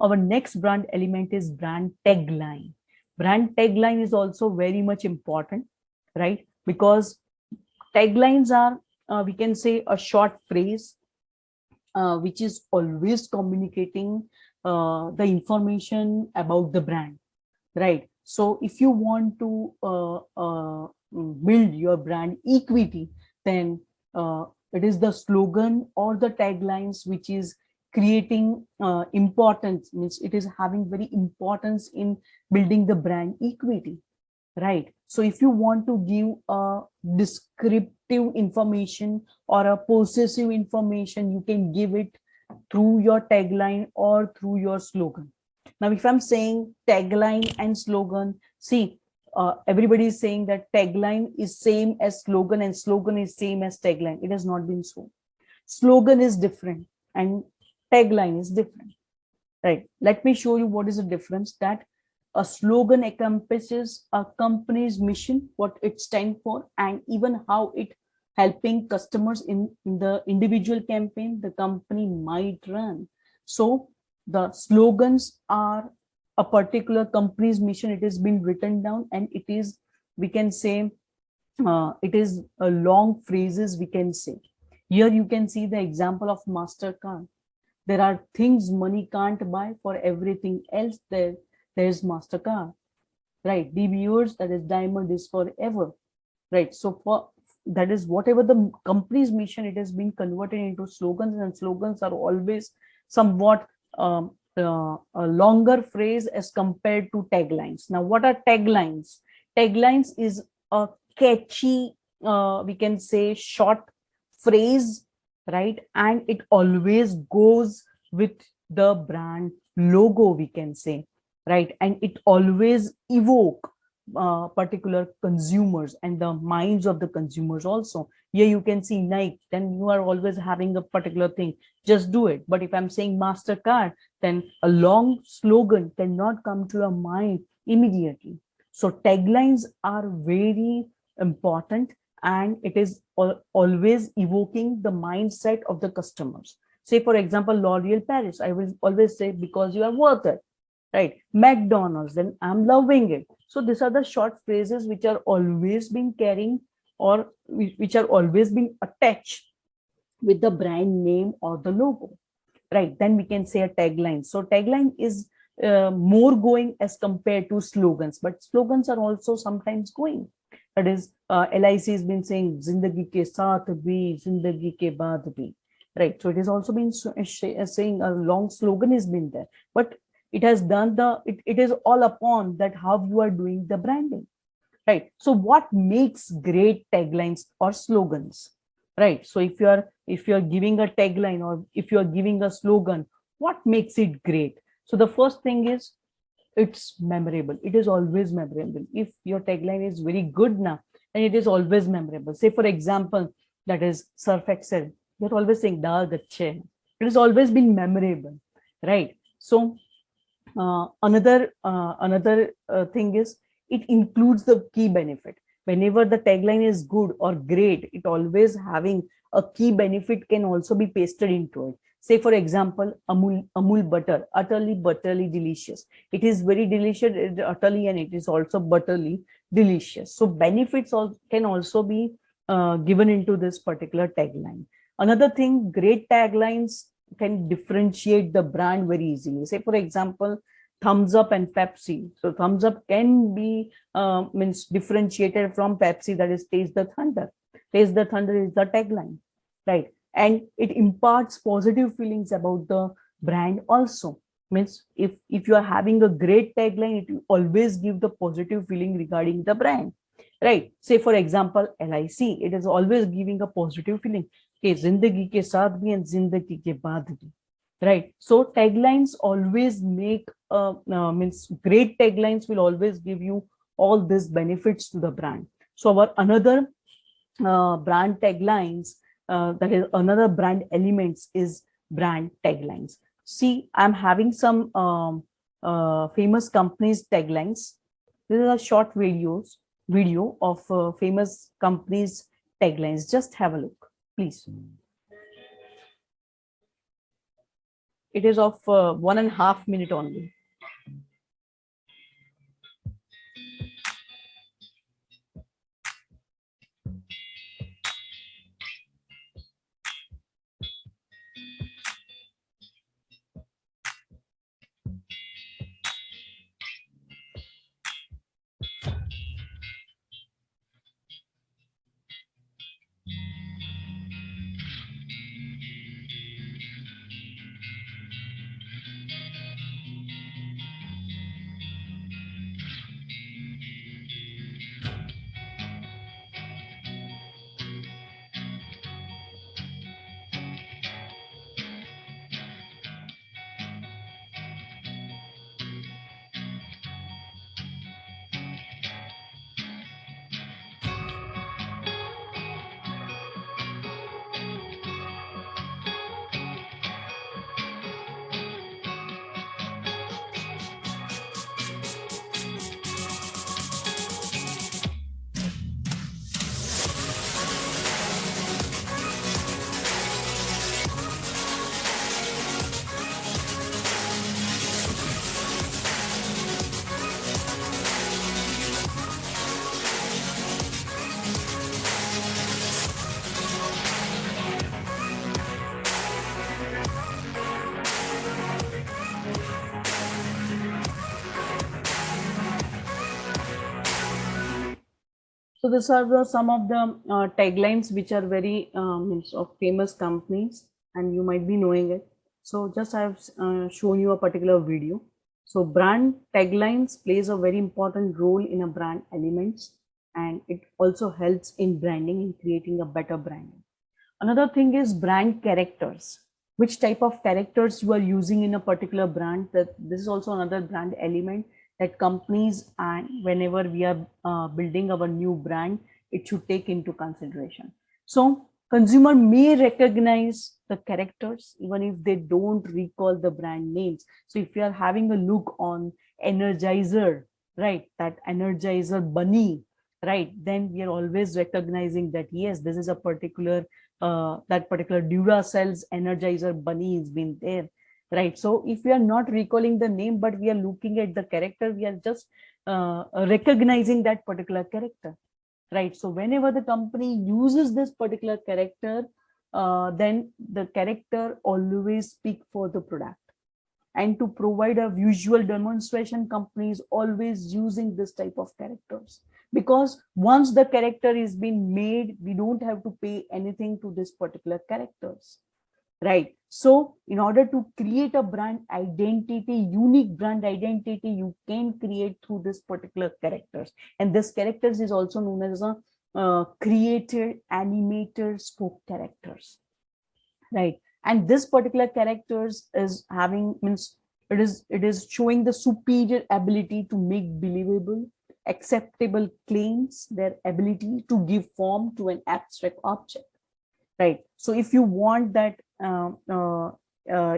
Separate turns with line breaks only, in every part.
Our next brand element is brand tagline. Brand tagline is also very much important, right? Because taglines are, we can say, a short phrase which is always communicating the information about the brand, right? So if you want to build your brand equity, then it is the slogan or the taglines which is creating importance, means it is having very importance in building the brand equity, right? So if you want to give a descriptive information or a possessive information, you can give it through your tagline or through your slogan. Now, if I'm saying tagline and slogan, see, everybody is saying that tagline is same as slogan and slogan is same as tagline. It has not been so. Slogan is different and tagline is different, right? Let me show you what is the difference. That a slogan encompasses a company's mission, what it stands for, and even how it helping customers in the individual campaign the company might run. So the slogans are a particular company's mission. It has been written down, and it is, we can say, it is a long phrases, we can say. Here you can see the example of MasterCard. There are things money can't buy. For everything else, there's MasterCard, right? DBOs, that is diamond is forever, right? So for that is whatever the company's mission, it has been converted into slogans, and slogans are always somewhat a longer phrase as compared to taglines. Now, what are taglines? Taglines is a catchy, we can say, short phrase, right? And it always goes with the brand logo, we can say, right? And it always evoke particular consumers and the minds of the consumers also. Here you can see Nike, then you are always having a particular thing, just do it. But if I'm saying MasterCard, then a long slogan cannot come to your mind immediately. So taglines are very important, and it is always evoking the mindset of the customers. Say, for example, L'Oreal Paris, I will always say, because you are worth it, right? McDonald's, then I'm loving it. So these are the short phrases which are always been carrying, or which are always being attached with the brand name or the logo, right? Then we can say a tagline. So tagline is more going as compared to slogans, but slogans are also sometimes going. That is, LIC has been saying zindagi ke saath bhi, zindagi ke baad bhi, right? So it has also been saying a long slogan has been there, but it has done it is all upon that how you are doing the branding, right? So what makes great taglines or slogans, right? So if you are giving a tagline or if you are giving a slogan, what makes it great? So the first thing is, it's memorable. It is always memorable. If your tagline is very good now, and it is always memorable. Say, for example, that is Surf Excel. You're always saying dal gache. It has always been memorable, right? So another thing is, it includes the key benefit. Whenever the tagline is good or great, it always having a key benefit can also be pasted into it. Say, for example, Amul butter, utterly butterly delicious. It is very delicious, utterly, and it is also butterly delicious. So benefits can also be given into this particular tagline. Another thing, great taglines can differentiate the brand very easily. Say, for example, thumbs up and Pepsi. So thumbs up can be means differentiated from Pepsi, that is taste the thunder. Taste the thunder is the tagline, right? And it imparts positive feelings about the brand also. Means if you are having a great tagline, it will always give the positive feeling regarding the brand, right? Say, for example, LIC, it is always giving a positive feeling. Okay, zindagi ke saath bhi and zindagi ke baad bhi, right? So taglines always make means great taglines will always give you all these benefits to the brand. So our another brand taglines, that is another brand elements, is brand taglines. See, I'm having some famous companies taglines. This is a short video of famous companies taglines. Just have a look, please. it is of 1.5 minutes only. So these are the some of the taglines which are very means of famous companies, and you might be knowing it. So just I have shown you a particular video. So brand taglines plays a very important role in a brand elements, and it also helps in branding and creating a better brand. Another thing is brand characters. Which type of characters you are using in a particular brand? That this is also another brand element that companies, and whenever we are building our new brand, it should take into consideration. So consumer may recognize the characters even if they don't recall the brand names. So if you are having a look on Energizer, right, that Energizer bunny, right, then we are always recognizing that yes, this is a particular that particular Duracell's Energizer bunny has been there, right? So if we are not recalling the name, but we are looking at the character, we are just recognizing that particular character, right? So whenever the company uses this particular character, then the character always speak for the product. And to provide a visual demonstration, companies always using this type of characters, because once the character is being made, we don't have to pay anything to this particular characters, right? So in order to create a brand identity, unique brand identity, you can create through this particular characters, and this characters is also known as a creator animator spoke characters, right? And this particular characters is having means it is showing the superior ability to make believable acceptable claims, their ability to give form to an abstract object, right? So if you want that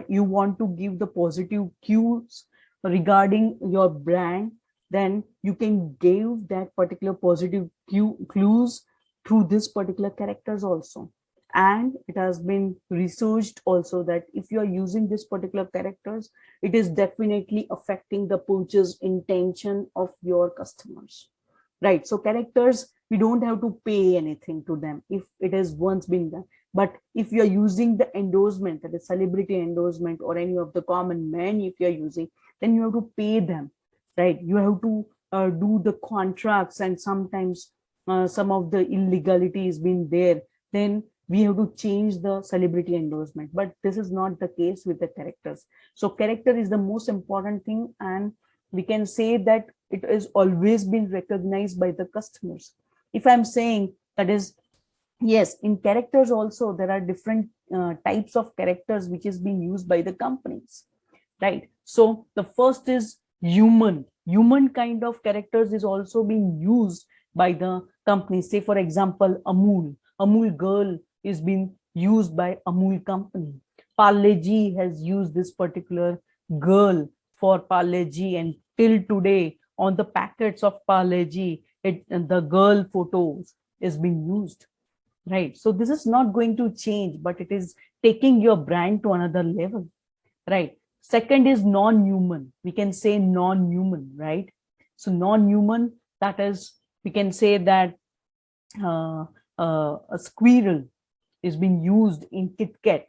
you want to give the positive cues regarding your brand, then you can give that particular positive clues through this particular characters also. And it has been researched also that if you are using this particular characters, it is definitely affecting the purchase intention of your customers, right? So characters, we don't have to pay anything to them if it has once been done. But if you are using the endorsement, that is celebrity endorsement, or any of the common man, if you are using, then you have to pay them, right? You have to do the contracts, and sometimes some of the illegality is been there, then we have to change the celebrity endorsement. But this is not the case with the characters. So character is the most important thing, and we can say that it has always been recognized by the customers. If I'm saying that is, yes, in characters also there are different types of characters which is being used by the companies, right? So the first is human kind of characters is also being used by the companies. Say for example, Amul girl is being used by Amul company. Parle G has used this particular girl for Parle G, and till today on the packets of Parle G, the girl photos is being used, right? So this is not going to change, but it is taking your brand to another level. right? Second is non-human. We can say non-human, right? So non-human, that is, we can say that uh, a squirrel is being used in Kit Kat,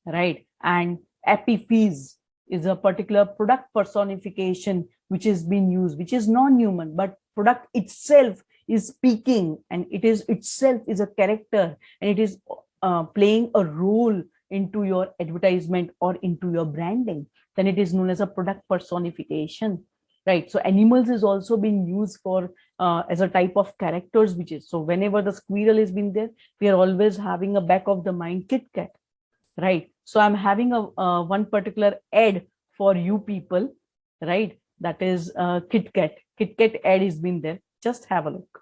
right? And epiphyse is a particular product personification which is being used, which is non-human, but product itself is speaking, and it is itself is a character, and it is playing a role into your advertisement or into your branding. Then it is known as a product personification, right? So animals is also being used for as a type of characters, which is, so whenever the squirrel is being there, we are always having a back of the mind Kit Kat, right? So I'm having a one particular ad for you people, right? That is Kit Kat. Kit Kat ad is been there. Just have a look.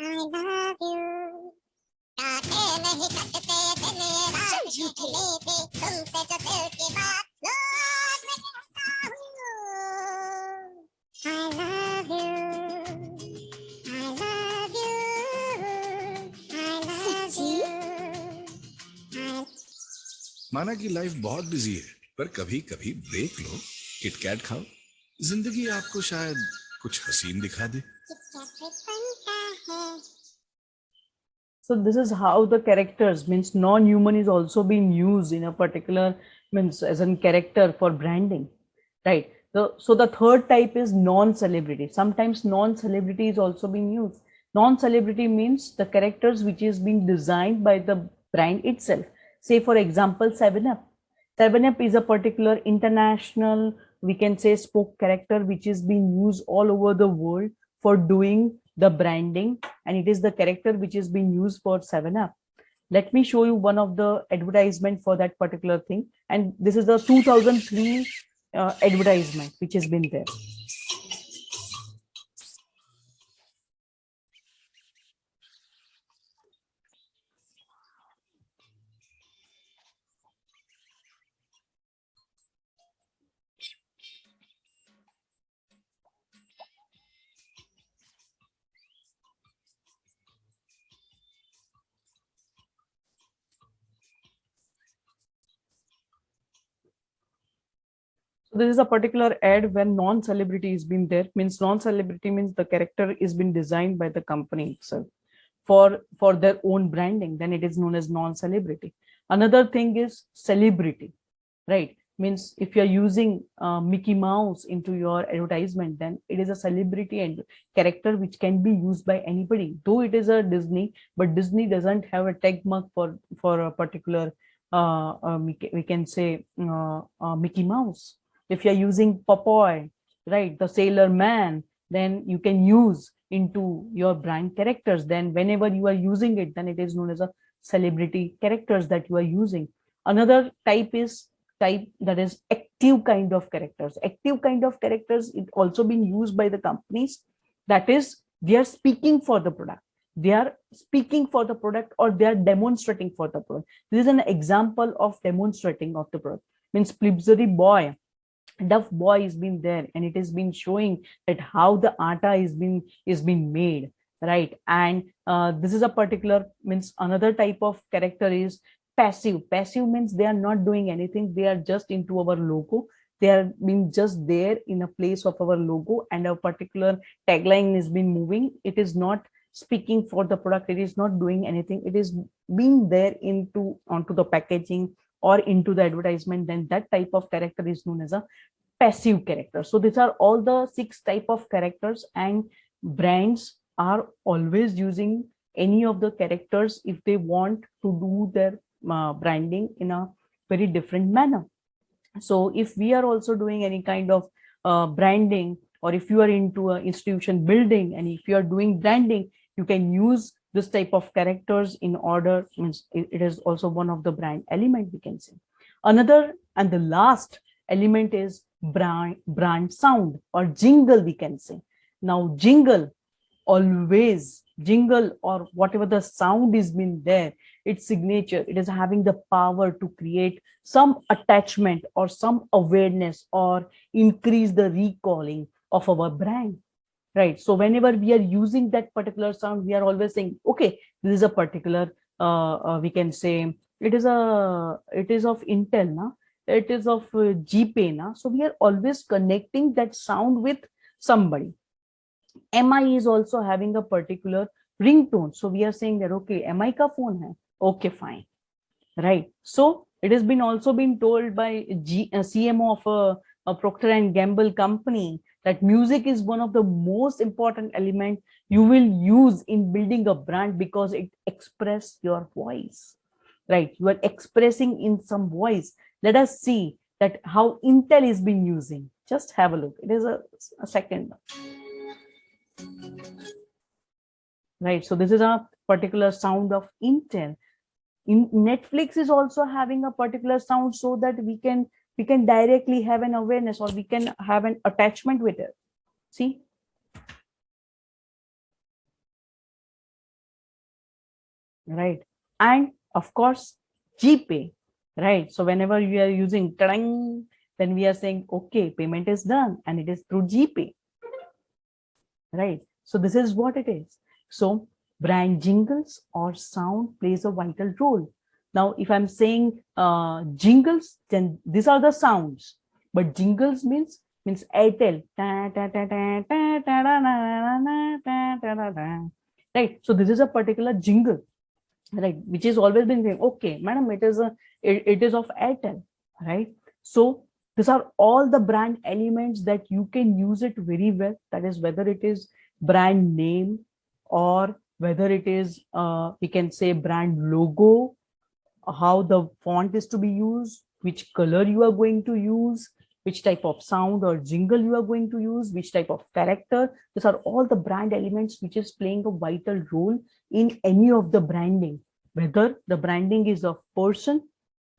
I love you.
माना कि life बहुत busy है, पर कभी कभी break लो, KitKat खाओ, जिंदगी आपको शायद कुछ हसीन दिखा दे।
So this is how the characters, means non-human is also being used in a particular, means as a character for branding, right? So the third type is non-celebrity. Sometimes non-celebrity is also being used. Non-celebrity means the characters which is being designed by the brand itself. Say for example, 7-Up. 7-Up is a particular international, we can say, spoke character which is being used all over the world for doing the branding, and it is the character which is being used for 7-Up. Let me show you one of the advertisement for that particular thing, and this is the 2003 advertisement which has been there. So this is a particular ad when non-celebrity is been there. Means non-celebrity means the character is been designed by the company itself for their own branding. Then it is known as non-celebrity. Another thing is celebrity, right? Means if you're using Mickey Mouse into your advertisement, then it is a celebrity and character which can be used by anybody. Though it is a Disney, but Disney doesn't have a tag mark for a particular we can say Mickey Mouse. If you're using Popeye, right, the Sailor Man, then you can use into your brand characters. Then whenever you are using it, then it is known as a celebrity characters that you are using. Another type is that is active kind of characters. Active kind of characters it also being used by the companies. That is, they are speaking for the product. They are speaking for the product, or they are demonstrating for the product. This is an example of demonstrating of the product. Means Plibsary Boy, Duff Boy is been there, and it has been showing that how the atta is being made, right? And this is a particular, means another type of character is passive. Passive means they are not doing anything, they are just into our logo, they are being just there in a place of our logo, and a particular tagline is being moving. It is not speaking for the product, it is not doing anything, it is being there into onto the packaging or into the advertisement. Then that type of character is known as a passive character. So these are all the 6 type of characters, and brands are always using any of the characters if they want to do their branding in a very different manner. So if we are also doing any kind of branding, or if you are into an institution building and if you are doing branding, you can use this type of characters in order. Means it is also one of the brand element, we can say. Another and the last element is brand sound or jingle, we can say. Now jingle, always jingle or whatever the sound is been there, its signature, it is having the power to create some attachment or some awareness or increase the recalling of our brand, right? So whenever we are using that particular sound, we are always saying, okay, this is a particular we can say it is of Intel na, it is of GPay na. So we are always connecting that sound with somebody. MI is also having a particular ringtone. So we are saying that, okay, MI ka phone hai. Okay, fine. Right. So it has been also been told by CMO of a Procter and Gamble company that music is one of the most important element you will use in building a brand because it expresses your voice. Right. You are expressing in some voice. Let us see that how Intel is been using. Just have a look. It is a second. Right. So this is a particular sound of Intel. In Netflix is also having a particular sound so that we can directly have an awareness or we can have an attachment with it. See, right? And of course, GPay, right? So whenever you are using tadang, then we are saying, okay, payment is done and it is through GPay, right? So this is what it is. So brand jingles or sound plays a vital role. Now, if I'm saying jingles, then these are the sounds. But jingles means Airtel. Right. So this is a particular jingle, right? Which is always been saying, okay, madam, it is of Airtel, right? So these are all the brand elements that you can use it very well. That is whether it is brand name or whether it is we can say brand logo, how the font is to be used, which color you are going to use, which type of sound or jingle you are going to use, which type of character. These are all the brand elements which is playing a vital role in any of the branding, whether the branding is of person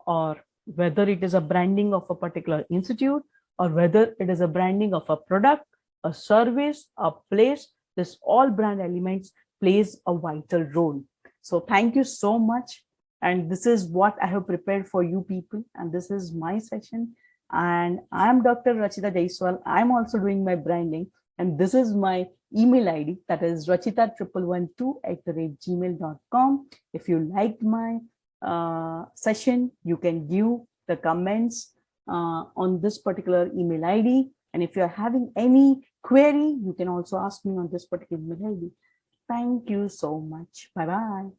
or whether it is a branding of a particular institute or whether it is a branding of a product, a service, a place. This all brand elements plays a vital role. So thank you so much. And this is what I have prepared for you people. And this is my session. And I'm Dr.Rachita Jayswal. I'm also doing my branding. And this is my email ID, that is rachita1112@gmail.com. If you liked my session, you can give the comments on this particular email ID. And if you're having any query, you can also ask me on this particular email ID. Thank you so much. Bye-bye.